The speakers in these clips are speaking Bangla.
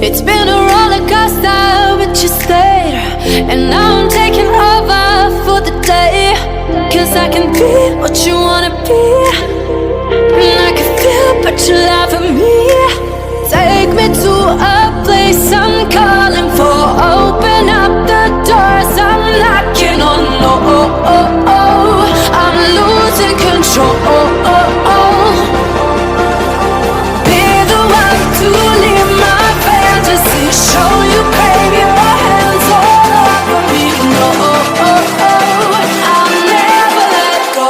It's been a roller coaster, but you stayed. And now I'm taking over for the day. 'Cause I can be what you wanna be. And I can feel, but you laugh at me. Take me to a place I'm calling for. Open up the doors I'm knocking on. I'm losing control. Be the one to leave my fantasy. Show you crave your hands all over me. No, I'll never let go.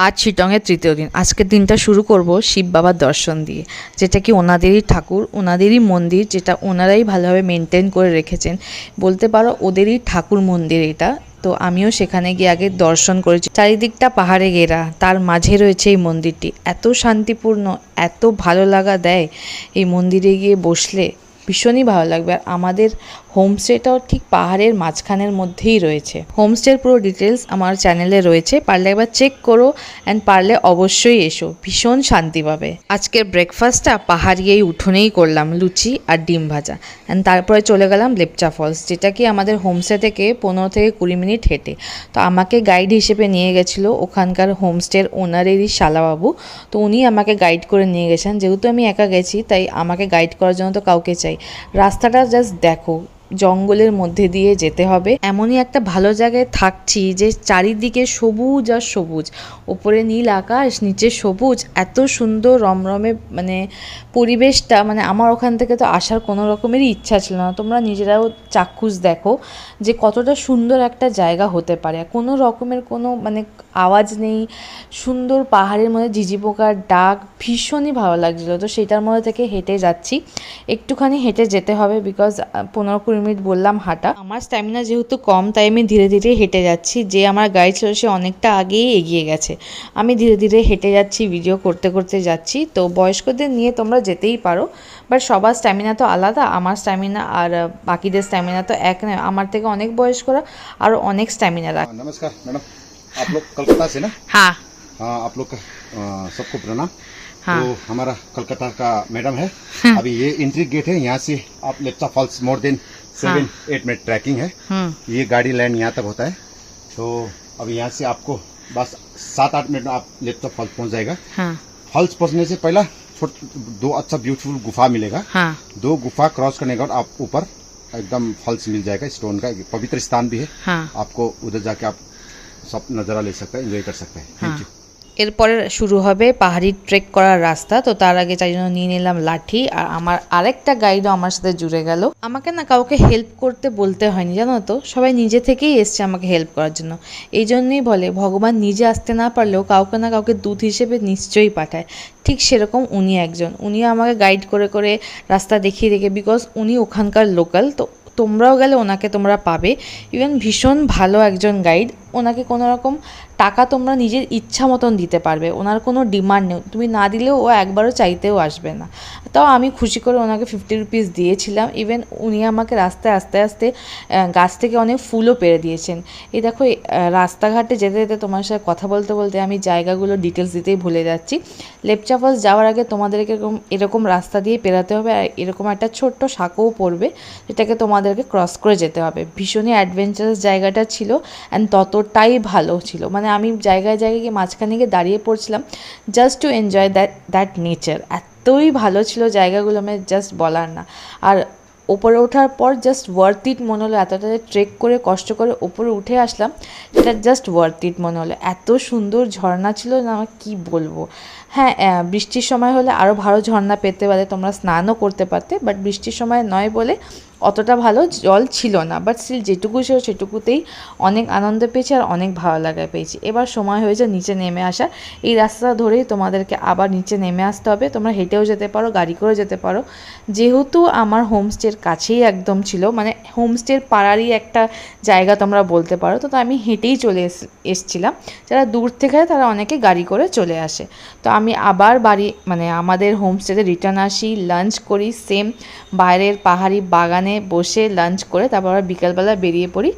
আজ শিটংয়ের তৃতীয় দিন। আজকের দিনটা শুরু করব শিব বাবার দর্শন দিয়ে, যেটা কি ওনাদেরই ঠাকুর, ওনাদেরই মন্দির, যেটা ওনারাই ভালোভাবে মেনটেন করে রেখেছেন। বলতে পারো ওদেরই ঠাকুর মন্দির এটা। তো আমিও সেখানে গিয়ে আগে দর্শন করেছি। চারিদিকটা পাহাড়ে ঘেরা, তার মাঝে রয়েছে এই মন্দিরটি। এত শান্তিপূর্ণ, এত ভালো লাগা দেয় এই মন্দিরে গিয়ে বসলে, ভীষণই ভালো লাগবে। আর আমাদের হোমস্টেটাও ঠিক পাহাড়ের মাঝখানের মধ্যেই রয়েছে। হোমস্টের পুরো ডিটেলস আমার চ্যানেলে রয়েছে, পারলে একবার চেক করো অ্যান্ড পারলে অবশ্যই এসো, ভীষণ শান্তি পাবে। আজকের ব্রেকফাস্টটা পাহাড়ি এই উঠোনেই করলাম, লুচি আর ডিম ভাজা। অ্যান্ড তারপরে চলে গেলাম লেপচা ফলস, যেটা কি আমাদের হোমস্টে থেকে 15 থেকে 20 মিনিট হেঁটে। তো আমাকে গাইড হিসেবে নিয়ে গেছিলো ওখানকার হোমস্টের ওনারেরই শালাবাবু। তো উনি আমাকে গাইড করে নিয়ে গেছেন। যেহেতু আমি একা গেছি, তাই আমাকে গাইড করার জন্য তো কাউকে চাই। রাস্তাটা জাস্ট দেখো, জঙ্গলের মধ্যে দিয়ে যেতে হবে। এমনই একটা ভালো জায়গায় থাকছি যে চারিদিকে সবুজ আর সবুজ, ওপরে নীল আকাশ, নিচে সবুজ, এত সুন্দর রমরমে মানে পরিবেশটা। মানে আমার ওখান থেকে তো আসার কোনো রকমেরই ইচ্ছা ছিল না। তোমরা নিজেরাও চাক্ষুষ দেখো যে কতটা সুন্দর একটা জায়গা হতে পারে। কোনো রকমের কোনো মানে আওয়াজ নেই, সুন্দর পাহাড়ের মধ্যে ঝিঝি পোকার ডাক, ভীষণই ভালো লাগছিলো। তো সেটার মধ্যে থেকে হেঁটে যাচ্ছি, একটুখানি হেঁটে যেতে হবে, বিকজ 15-20 মিনিট বললাম হাঁটা। আমার স্ট্যামিনা যেহেতু কম, তাই আমি ধীরে ধীরে হেঁটে যাচ্ছি। যে আমার গাইড ছিল সে অনেকটা আগেই এগিয়ে গেছে। আমি ধীরে ধীরে হেঁটে যাচ্ছি, ভিডিও করতে করতে যাচ্ছি। তো বয়স্কদের নিয়ে তোমরা যেতেই পারো, বাট সবার স্ট্যামিনা তো আলাদা। আমার স্ট্যামিনা আর বাকিদের স্ট্যামিনা তো এক নয়। আমার থেকে অনেক বয়স্করা আরও অনেক স্ট্যামিনা রাখে। नमस्कार मैडम, आप लोग कलकत्ता से ना? हाँ हाँ, आप लोग का सबको प्रणाम। हाँ। तो हमारा कलकत्ता का मैडम है। अभी ये एंट्री गेट है, यहाँ से आप Lepcha falls more than 7-8 minute trekking है। ये गाड़ी लैंड यहाँ तक होता है। तो अभी यहाँ से आपको बस 7-8 मिनट में आप लेप्चा फॉल्स पहुँच जाएगा। फॉल्स पहुँचने से पहला 2 अच्छा ब्यूटीफुल गुफा मिलेगा। 2 गुफा क्रॉस करने के बाद आप ऊपर एकदम फॉल्स मिल जाएगा। स्टोन का पवित्र स्थान भी है। आपको उधर जाके आप सब नज़ारा ले सकते हैं, एंजॉय कर सकते हैं। Thank you. এরপরে শুরু হবে পাহাড়ি ট্রেক করার রাস্তা। তো তার আগে তাই জন্য নিয়ে নিলাম লাঠি, আর আমার আরেকটা গাইডও আমার সাথে জুড়ে গেল। আমাকে না কাউকে হেল্প করতে বলতে হয়নি, জানো তো, সবাই নিজে থেকেই এসছে আমাকে হেল্প করার জন্য। এই জন্যই বলে ভগবান নিজে আসতে না পারলেও কাউকে না কাউকে দূত হিসেবে নিশ্চয়ই পাঠায়। ঠিক সেরকম উনি একজন। উনিও আমাকে গাইড করে করে রাস্তা দেখিয়ে রেখে, বিকজ উনি ওখানকার লোকাল। তো তোমরাও গেলে ওনাকে তোমরা পাবে। ইভেন ভীষণ ভালো একজন গাইড। ওনাকে কোনো রকম টাকা তোমরা নিজের ইচ্ছা মতন দিতে পারবে, ওনার কোনো ডিমান্ড নেই। তুমি না দিলেও ও একবারও চাইতেও আসবে না। তাও আমি খুশি করে ওনাকে 50 রুপিস দিয়েছিলাম। ইভেন উনি আমাকে রাস্তায় আস্তে আস্তে গাছ থেকে অনেক ফুলও পেরে দিয়েছেন। এই দেখো, রাস্তাঘাটে যেতে যেতে তোমার সাথে কথা বলতে বলতে আমি জায়গাগুলো ডিটেলস দিতেই ভুলে যাচ্ছি। লেপচা ফলস যাওয়ার আগে তোমাদেরকে এরকম রাস্তা দিয়ে পেরাতে হবে, আর এরকম একটা ছোট্ট সাঁকোও পড়বে, যেটাকে তোমাদেরকে ক্রস করে যেতে হবে। ভীষণই অ্যাডভেঞ্চারাস জায়গাটা ছিল, অ্যান্ড ততটাই ভালো ছিল। মানে আমি জায়গায় জায়গায় গিয়ে মাঝখানে গিয়ে দাঁড়িয়ে পড়ছিলাম just to enjoy that nature. এতই ভালো ছিল জায়গাগুলো, আমি জাস্ট বলার না। আর ওপরে ওঠার পর জাস্ট ওয়ার্থ ইট মনে হলো। এতটা ট্রেক করে কষ্ট করে ওপরে উঠে আসলাম, সেটা জাস্ট ওয়ার্থ ইট মনে হলো। এত সুন্দর ঝর্ণা ছিল না, আমি কী বলবো। হ্যাঁ, বৃষ্টির সময় হলে আরও ভালো ঝর্ণা পেতে পারে, তোমরা স্নানও করতে পারতে, বাট বৃষ্টির সময় নয় বলে অতটা ভালো জল ছিল না। বাট স্টিল যেটুকু ছিল সেটুকুতেই অনেক আনন্দ পেয়েছি আর অনেক ভালো লাগা পেয়েছি। এবার সময় হয়েছে নিচে নেমে আসা। এই রাস্তা ধরেই তোমাদেরকে আবার নিচে নেমে আসতে হবে। তোমরা হেঁটেও যেতে পারো, গাড়ি করেও যেতে পারো। যেহেতু আমার হোমস্টের কাছেই একদম ছিল, মানে হোমস্টের পাড়ারই একটা জায়গা তোমরা বলতে পারো, তো আমি হেঁটেই চলে এসছিলাম। যারা দূর থেকে তারা অনেকে গাড়ি করে চলে আসে। তো আমি আবার বাড়ি মানে আমাদের হোমস্টেতে রিটার্ন আসি, লাঞ্চ করি সেম বাইরের পাহাড়ি বাগানে বসে লাঞ্চ করে তারপর আবার বিকালবেলা বেরিয়ে পড়ি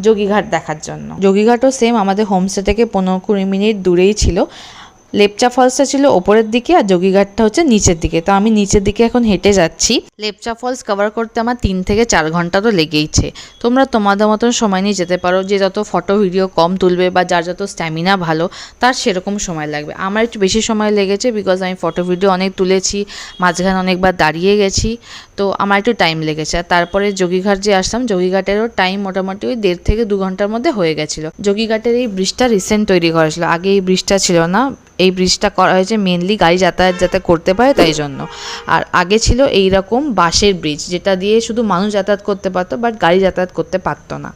যোগীঘাট দেখার জন্য। যোগীঘাটও সেম আমাদের হোমস্টে থেকে 15-20 মিনিট দূরেই ছিল। লেপচা ফলসটা ছিল ওপরের দিকে আর যোগীঘাটটা হচ্ছে নিচের দিকে। তো আমি নিচের দিকে এখন হেঁটে যাচ্ছি। লেপচা ফলস কভার করতে আমার 3 থেকে 4 ঘন্টা তো লেগেইছে। তোমরা তোমাদের মতন সময় নিয়ে যেতে পারো, যে যত ফটো ভিডিও কম তুলবে বা যার যত স্ট্যামিনা ভালো তার সেরকম সময় লাগবে। আমার একটু বেশি সময় লেগেছে বিকজ আমি ফটো ভিডিও অনেক তুলেছি, মাঝখানে অনেকবার দাঁড়িয়ে গেছি, তো আমার একটু টাইম লেগেছে। আর তারপরে যোগীঘাট যে আসলাম, যোগীঘাটেরও টাইম মোটামুটি ওই 1.5 থেকে 2 ঘন্টার মধ্যে হয়ে গেছিলো। যোগীঘাটের এই ব্রিজটা রিসেন্ট তৈরি করা ছিল, আগে এই ব্রিজটা ছিল না। এই ব্রিজটা করা হয়েছে মেনলি গাড়ি যাতায়াত যাতে করতে পারে তাই জন্য। আর আগে ছিল এই রকম বাঁশের ব্রিজ, যেটা দিয়ে শুধু মানুষ যাতায়াত করতে পারতো, বাট গাড়ি যাতায়াত করতে পারতো না,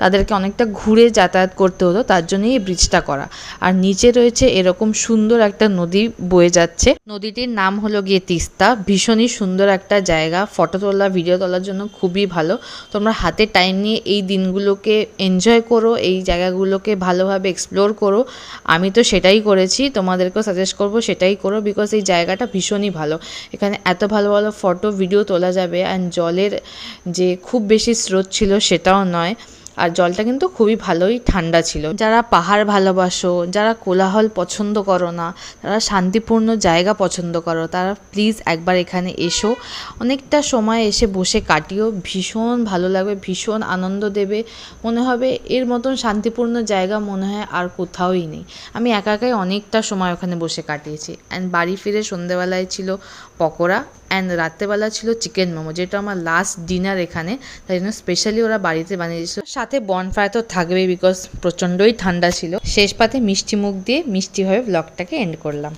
তাদেরকে অনেকটা ঘুরে যাতায়াত করতে হতো, তার জন্যই এই ব্রিজটা করা। আর নিচে রয়েছে এরকম সুন্দর একটা নদী বয়ে যাচ্ছে, নদীটির নাম হলো গিয়ে তিস্তা। ভীষণই সুন্দর একটা জায়গা, ফটো তোলা ভিডিও তোলার জন্য খুবই ভালো। তোমরা হাতে টাইম নিয়ে এই দিনগুলোকে এনজয় করো, এই জায়গাগুলোকে ভালোভাবে এক্সপ্লোর করো। আমি তো সেটাই করেছি, তোমাদেরকেও সাজেস্ট করবো সেটাই করো, বিকজ এই জায়গাটা ভীষণই ভালো। এখানে এত ভালো ভালো ফটো ভিডিও তোলা যাবে। অ্যান্ড জলের যে খুব বেশি স্রোত ছিল সেটাও নয়, আর জলটা কিন্তু খুবই ভালোই ঠান্ডা ছিল। যারা পাহাড় ভালোবাসো, যারা কোলাহল পছন্দ করো না, যারা শান্তিপূর্ণ জায়গা পছন্দ করো, তারা প্লিজ একবার এখানে এসো, অনেকটা সময় এসে বসে কাটিও। ভীষণ ভালো লাগবে, ভীষণ আনন্দ দেবে, মনে হবে এর মতন শান্তিপূর্ণ জায়গা মনে হয় আর কোথাওই নেই। আমি একা একাই অনেকটা সময় ওখানে বসে কাটিয়েছি। অ্যান্ড বাড়ি ফিরে সন্ধ্যেবেলায় ছিল পকোড়া, অ্যান্ড রাত্রেবেলা ছিল চিকেন মোমো, যেটা আমার লাস্ট ডিনার এখানে, তাই জন্য স্পেশালি ওরা বাড়িতে বানিয়েছিল। সাথে বনফায়ার তো থাকবেই বিকজ প্রচণ্ডই ঠান্ডা ছিল। শেষ পাতে মিষ্টি মুখ দিয়ে মিষ্টিভাবে ব্লগটাকে এন্ড করলাম।